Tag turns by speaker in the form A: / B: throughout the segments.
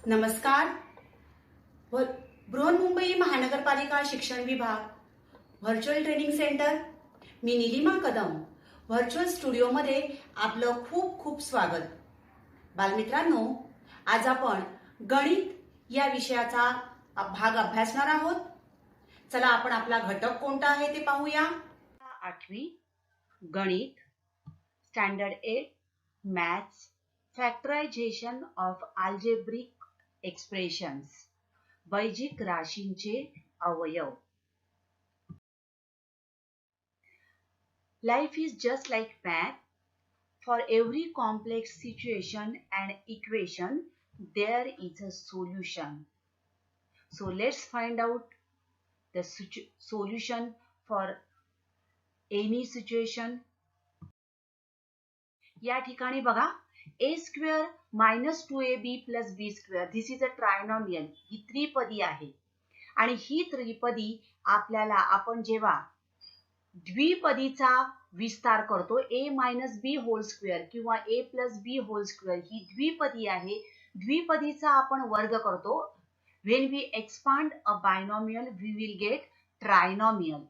A: नमस्कार. बृहन्मुंबई महानगरपालिका शिक्षण विभाग व्हर्च्युअल ट्रेनिंग सेंटर. मी निलिमा कदम व्हर्च्युअल स्टुडिओमध्ये आपलं खूप खूप स्वागत. बालमित्रांनो, आज आपण गणित या विषयाचा भाग अभ्यासणार आहोत. चला आपण आपला घटक कोणता आहे ते पाहूया. 8वी गणित, standard 8 maths, factorisation of algebraic expressions, वैजिक राशींचे अवयव. Life is just like math. For every complex situation and equation, there is a solution. So let's find out the solution for any situation. या ठिकाणी बघा, a square minus 2ab plus b square. This is a trinomial. ही त्रिपदी आहे आणि ही त्रिपदी आपल्याला आपण जेव्हा द्विपदीचा विस्तार करतो a minus b whole square किंवा a plus b whole square, ही द्विपदी आहे. द्विपदीचा आपण वर्ग करतो. When we expand a binomial, we will get trinomial.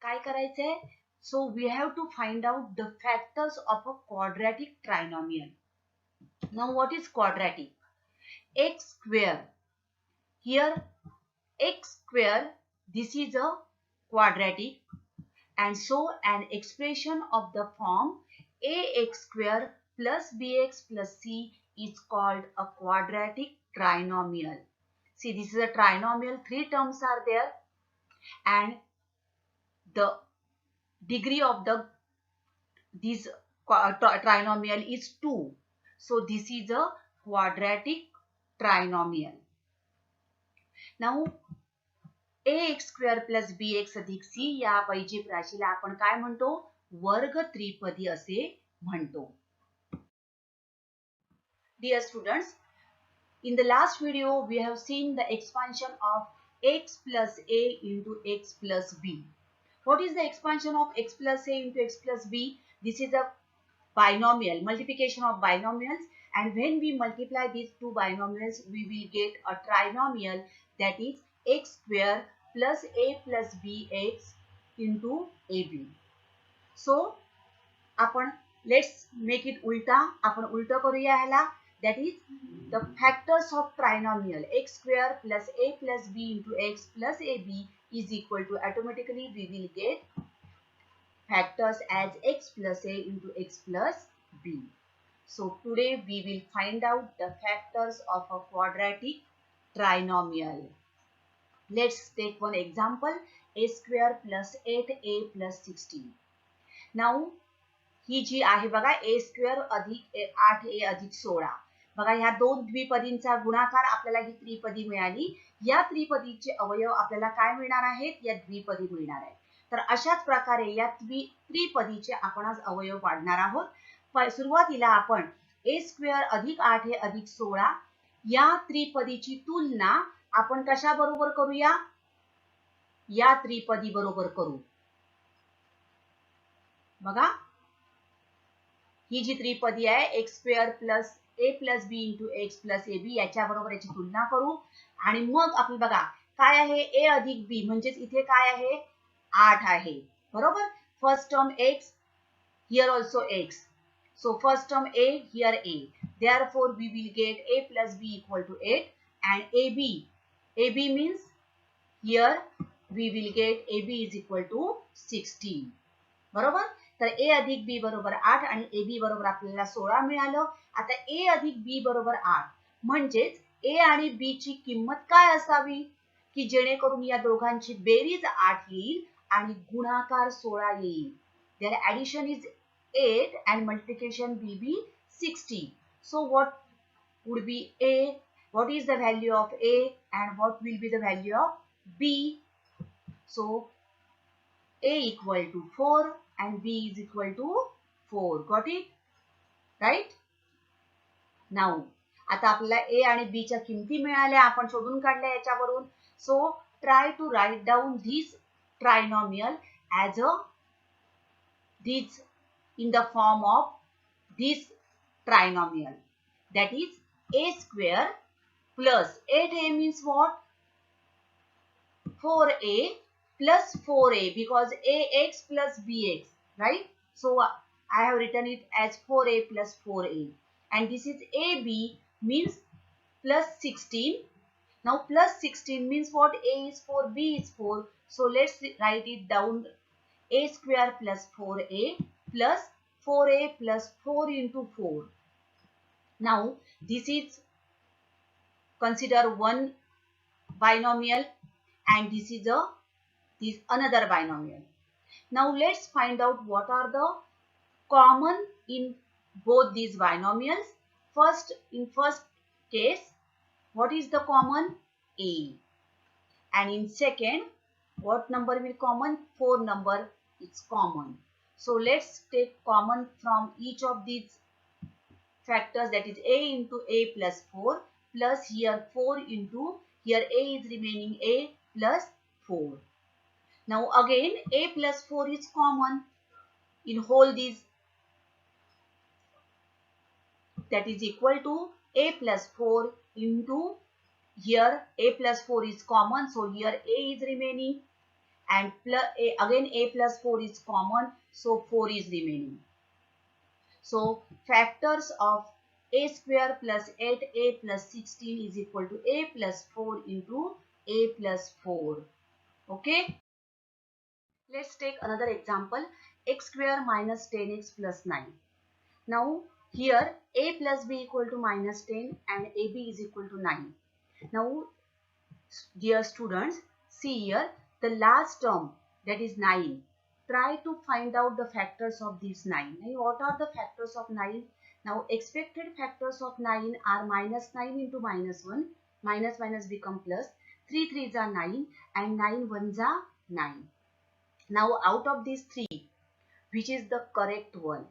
A: काय करायचंय? So we have to find out the factors of a quadratic trinomial. Now what is quadratic? X square. Here x square, this is a quadratic, and so an expression of the form ax square plus bx plus c is called a quadratic trinomial. See, this is a trinomial. Three terms are there and the degree of this trinomial is 2. So this is a quadratic trinomial. Now ax square plus bx अधिक c या वैजिक राशीला आपण काय म्हणतो? वर्ग त्रिपदी असे म्हणतो. Dear students, in the last video we have seen the expansion of x plus a into x plus b. What is the expansion of x plus a into x plus b? This is a binomial, multiplication of binomials, and when we multiply these two binomials, we will get a trinomial, that is x square plus a plus bx into ab. So, let's make it ulta. आपण उलट करूया ह्याला. That is the factors of trinomial x square plus a plus b into x plus ab is equal to, automatically we will get factors as x plus a into x plus b. So today we will find out the factors of a quadratic trinomial. Let's take one example, a square plus 8a plus 16. Now ही जी आहे बघा, a square अधिक 8a अधिक 16. बघा, ह्या दोन द्विपदींचा गुणाकार आपल्याला ही त्रिपदी मिळाली. या त्रिपदीचे अवयव आपल्याला काय मिळणार आहेत? या द्विपदी मिळणार आहेत. तर अशाच प्रकारे या त्रिपदीचे आपण आज अवयव पाडणार आहोत. सुरुवातीला आपण a स्क्वेअर अधिक 8a अधिक 16 या त्रिपदीची तुलना आपण कशा बरोबर करूया? या त्रिपदी बरोबर करू. बघा, ही जी त्रिपदी आहे x square plus a plus b into x plus ab, याच्या बरोबर याची तुलना करू आणि मग आपण बघा काय आहे, a अधिक b म्हणजेच इथे काय आहे, 8 आहे. बरोबर. First term x, here also x. So first term a, here a. Therefore we will get a plus b equal to 8 and ab means here we will get ab is equal to 16. बरोबर. तर a अधिक b बरोबर 8 आणि ab बरोबर आपल्याला 16 मिळालं. आता a अधिक b बरोबर 8 म्हणजेच a आणि b ची किंमत काय असावी की जेणेकरून या दोघांची बेरीज 8 येईल आणि गुणाकार 16 येईल. Their addition is 8 and multiplication will be 60. So what would be a? What is the value of a and what will be the value of b? So a equal to 4 and b is equal to 4. Got it? Right? Now, आता आपल्याला a आणि b च्या किमती मिळाल्या, आपण शोधून काढल्या याच्यावरून. So try to write down this trinomial as in the form of this trinomial, that is a square plus 8a means what? 4a plus 4a, because ax plus bx, right? So I have written it as 4a plus 4a, and this is ab means plus 16. Now plus 16 means what? A is 4, b is 4. So let's write it down. A square plus 4a plus 4a plus 4 into 4. Now this is consider one binomial, and this is another binomial. Now let's find out what are the common in both these binomials. In first case, what is the common? A. And in second, what number will common? 4 number is common. So let's take common from each of these factors, that is a into a plus 4 plus here 4 into here a is remaining a plus 4. Now again a plus 4 is common in whole these, that is equal to a plus 4 into here a plus 4 is common, so here a is remaining, and plus a, again a plus 4 is common, so 4 is remaining. So factors of a square plus 8a plus 16 is equal to a plus 4 into a plus 4. Okay. Let's take another example, x square minus 10x plus 9. Now here a plus b equal to minus 10 and ab is equal to 9. Now dear students, see here the last term, that is 9. Try to find out the factors of these 9. Now what are the factors of 9? Now expected factors of 9 are minus 9 into minus 1. Minus minus become plus. 3 3s are 9 and 9 1s are 9. Now out of these 3, which is the correct one?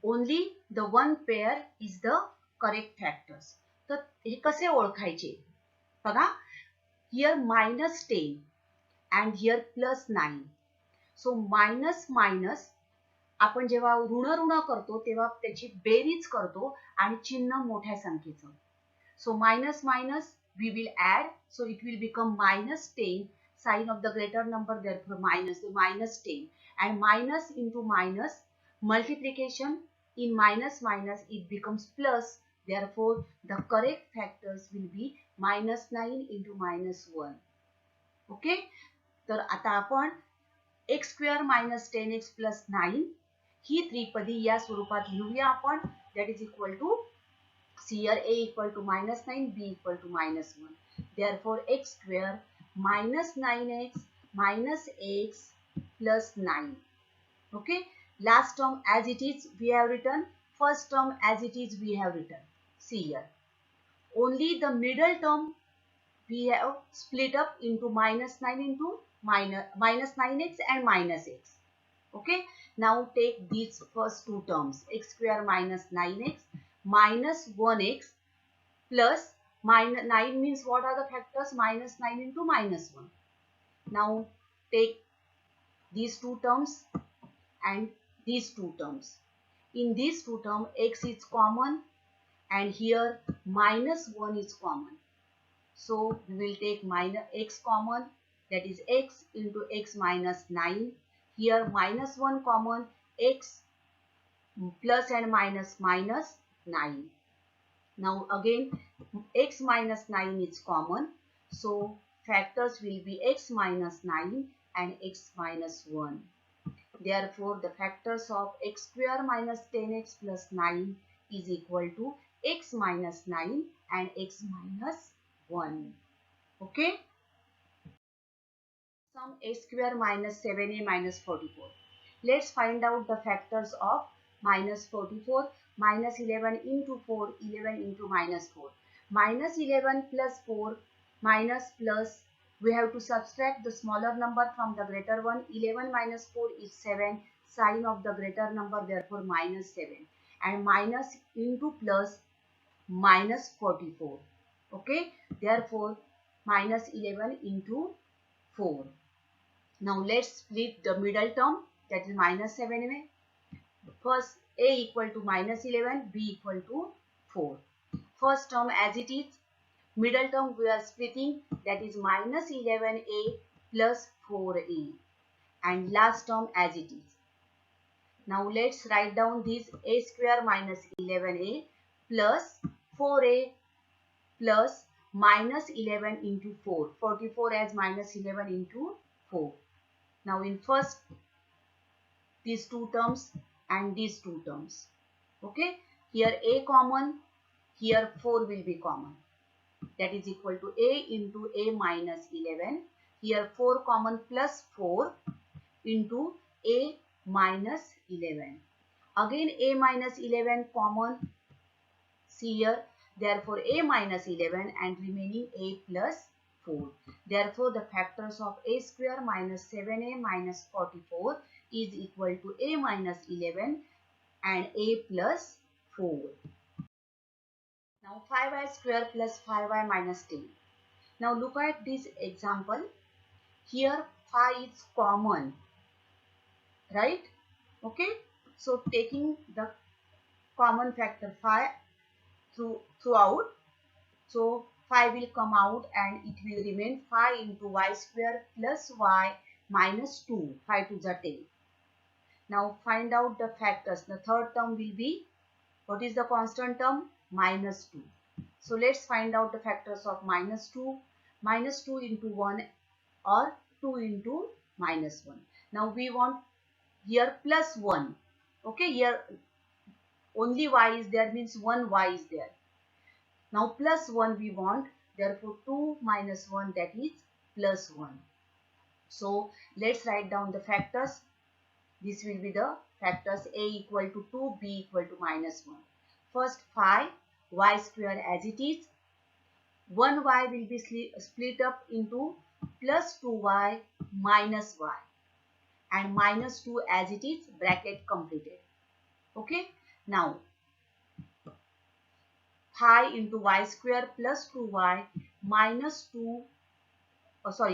A: Only the one pair is the correct factors. तर हे कसे ओळखायचे? बघा, here minus 10 and here plus 9. So minus minus आपण जेव्हा ऋण ऋण करतो तेव्हा त्याची बेरीज करतो आणि चिन्ह मोठ्या संख्येचं. So minus minus we will add, so it will become minus 10, sign of the greater number, therefore minus 10, and minus into minus, multiplication in minus minus it becomes plus, therefore the correct factors will be minus 9 into minus 1. Okay, तर आता आपण x square minus 10x plus 9 ही त्रिपदी या स्वरूपात लिहूया आपण, that is equal to, see here a equal to minus 9, b equal to minus 1. Therefore x square minus 9x minus x plus 9. Okay, last term as it is we have written, first term as it is we have written. See here, only the middle term we have split up into minus 9 into minus 9x and minus x. Okay, now take these first two terms, x square minus 9x minus 1x plus minus 9 means what are the factors? Minus 9 into minus 1. Now take these two terms and these two terms. In these two terms x is common and here minus 1 is common. So we will take minus x common, that is x into x minus 9. Here minus 1 common, x plus and minus minus 9. Now again x minus 9 is common. So factors will be x minus 9 and x minus 1. Therefore the factors of x square minus 10x plus 9 is equal to x minus 9 and x minus 1. Okay. Sum a square minus 7a minus 44. Let's find out the factors of minus 44. Minus 11 into 4, 11 into minus 4. Minus 11 plus 4 minus plus, we have to subtract the smaller number from the greater one. 11 minus 4 is 7, sign of the greater number, therefore minus 7. And minus into plus minus 44. Okay, therefore minus 11 into 4. Now let's split the middle term, that is minus 7a. First a equal to minus 11, b equal to 4. first term as it is, middle term we are splitting, that is minus 11a plus 4a, and last term as it is. Now let's write down this a square minus 11a plus 4a plus minus 11 into 4. 44 as minus 11 into 4. Now in first these two terms and these two terms. Okay. Here a common, here 4 will be common. That is equal to a into a minus 11. Here 4 common plus 4 into a minus 11. Again a minus 11 common. See here. Therefore a minus 11 and remaining a plus 4. Therefore the factors of a square minus 7a minus 44 is equal to a minus 11 and a plus 4. Now 5y square plus 5y minus 10. Now look at this example. Here 5 is common, right? Okay. So taking the common factor 5 throughout, so 5 will come out and it will remain 5 into y square plus y minus 2. 5 to the 10. Now find out the factors. The third term will be, what is the constant term? Minus 2. So let's find out the factors of minus 2. Minus 2 into 1 or 2 into minus 1. Now we want here plus 1. Okay, here only y is there, means 1 y is there. Now plus 1 we want, therefore 2 minus 1, that is plus 1. So let's write down the factors. This will be the factors: a equal to 2, b equal to minus 1. First 5, y square as it is. 1y will be split up into plus 2y minus y. And minus 2 as it is, bracket completed. Okay. Now 5 into y square plus 2y minus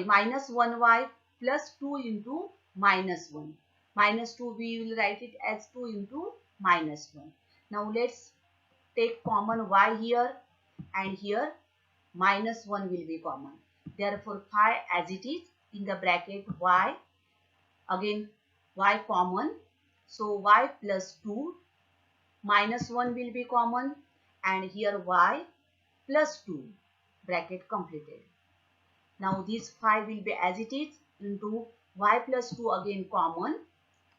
A: minus 1y plus 2 into minus 1. Minus 2 we will write it as 2 into minus 1. Now let's take common y here, and here minus 1 will be common. Therefore 5 as it is, in the bracket y, again y common. So y plus 2 minus 1 will be common, and here y plus 2, bracket completed. Now this 5 will be as it is into y plus 2 again common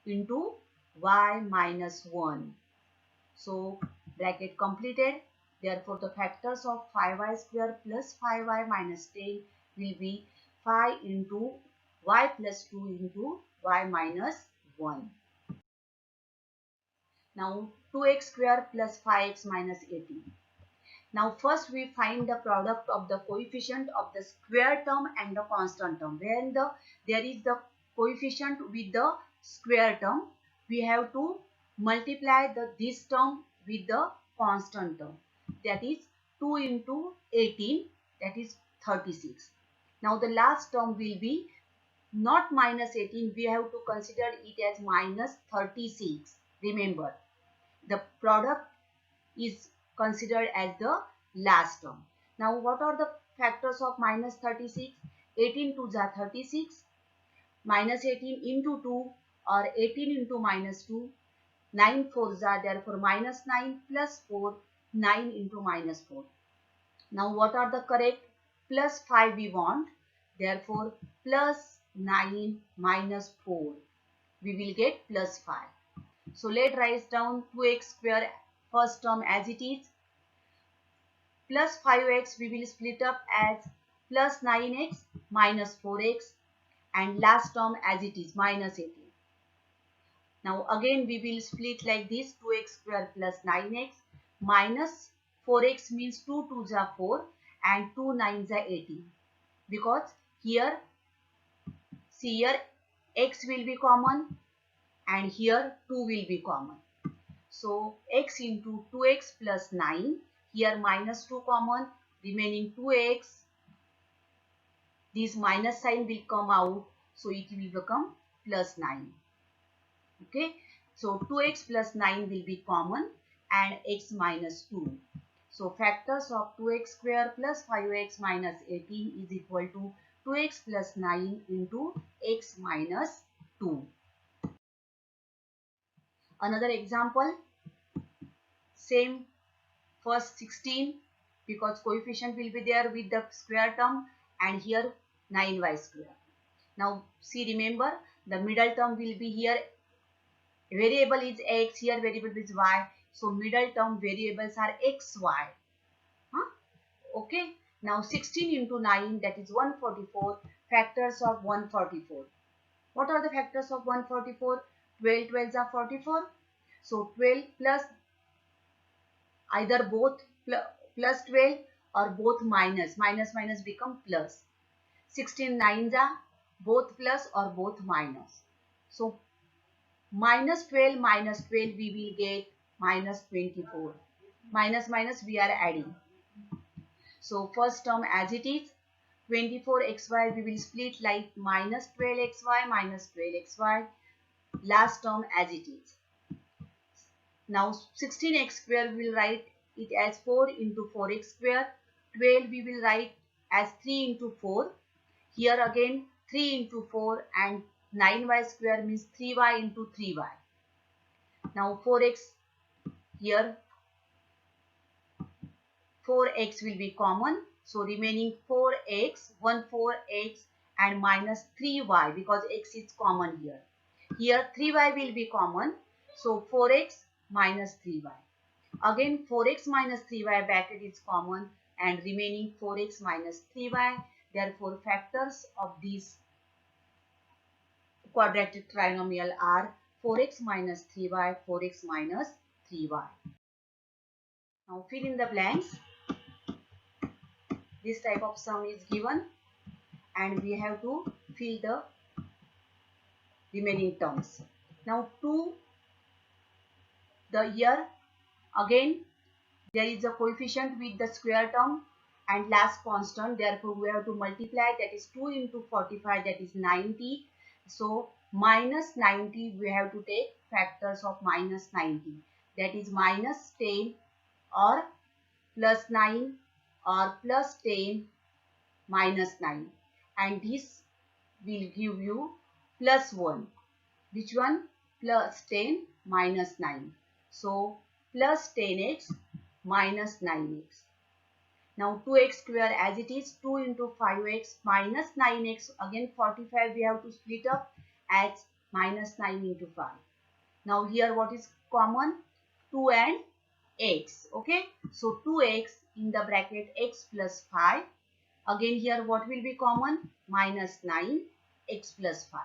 A: into y minus 1. So bracket completed. Therefore the factors of 5y square plus 5y minus 10 will be 5 into y plus 2 into y minus 1. Now 2x square plus 5x minus 18. Now first we find the product of the coefficient of the square term and the constant term. When there is the coefficient with the square term, we have to multiply this term with the constant term. That is 2 into 18, that is 36. Now the last term will be not minus 18, we have to consider it as minus 36. Remember, the product is considered as the last term. Now what are the factors of minus 36? 18 to the 36, minus 18 into 2 or 18 into minus 2, 9 4 are therefore minus 9 plus 4, 9 into minus 4. Now what are the correct? Plus 5 we want, therefore plus 9 minus 4, we will get plus 5. So let's write down 2x square first term as it is, plus 5x we will split up as plus 9x minus 4x, and last term as it is minus 18. Now again we will split like this: 2x square plus 9x minus 4x means 2 2s are 4 and 2 9s are 18. Because here, see here, x will be common and here 2 will be common. So x into 2x plus 9, here minus 2 common, remaining 2x. This minus sign will come out, so it will become plus 9. Okay, so 2x plus 9 will be common and x minus 2. So factors of 2x square plus 5x minus 18 is equal to 2x plus 9 into x minus 2. Another example, same, first 16 because coefficient will be there with the square term, and here 9y square. Now see, remember the middle term will be here, variable is x, here variable is y, so middle term variables are x, y. Okay, now 16 into 9, that is 144, factors of 144. What are the factors of 144? 12 12s are 44. So 12 plus, either both plus 12 or both minus become plus. 16 9s are both plus or both minus. So minus 12 we will get minus 24. Minus we are adding. So first term as it is, 24xy we will split like minus 12xy. Last term as it is. Now 16x square we will write it as 4 into 4x square. 12 we will write as 3 into 4. Here again 3 into 4, and 9y square means 3y into 3y. Now 4x, here 4x will be common. So remaining 4x, 4x and minus 3y because x is common here. Here 3y will be common. So 4x minus 3y. Again 4x minus 3y bracket is common and remaining 4x minus 3y. Therefore factors of these quadratic trinomial are 4x minus 3y, 4x minus 3y. Now fill in the blanks. This type of sum is given and we have to fill the remaining terms. Now here again there is a coefficient with the square term and last constant, therefore we have to multiply, that is 2 into 45, that is 90. So minus 90 we have to take factors of minus 90, that is minus 10 or plus 9 or plus 10 minus 9, and this will give you plus 1. Which one? Plus 10 minus 9. So plus 10x minus 9x. Now 2x square as it is, 2 into 5x minus 9x. Again 45 we have to split up as minus 9 into 5. Now here what is common? 2 and x. Okay, so 2x in the bracket x plus 5. Again here what will be common? Minus 9 x plus 5.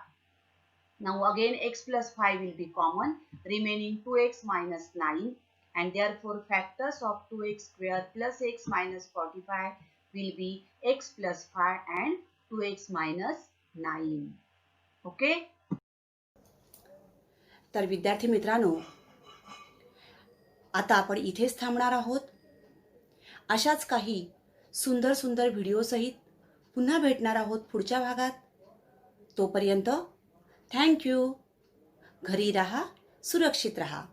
A: Now again x plus 5 will be common, remaining 2x minus 9, and therefore factors of 2x square plus x minus 45 will be x plus 5 and 2x minus 9. Okay.
B: तर विद्यार्थी मित्रांनो, आता आपण इथेच थांबणार आहोत. अशाच काही सुंदर सुंदर व्हिडिओ सहित पुन्हा भेटणार आहोत पुढच्या भागात. तोपर्यंत थँक यू. घरी राहा, सुरक्षित राहा.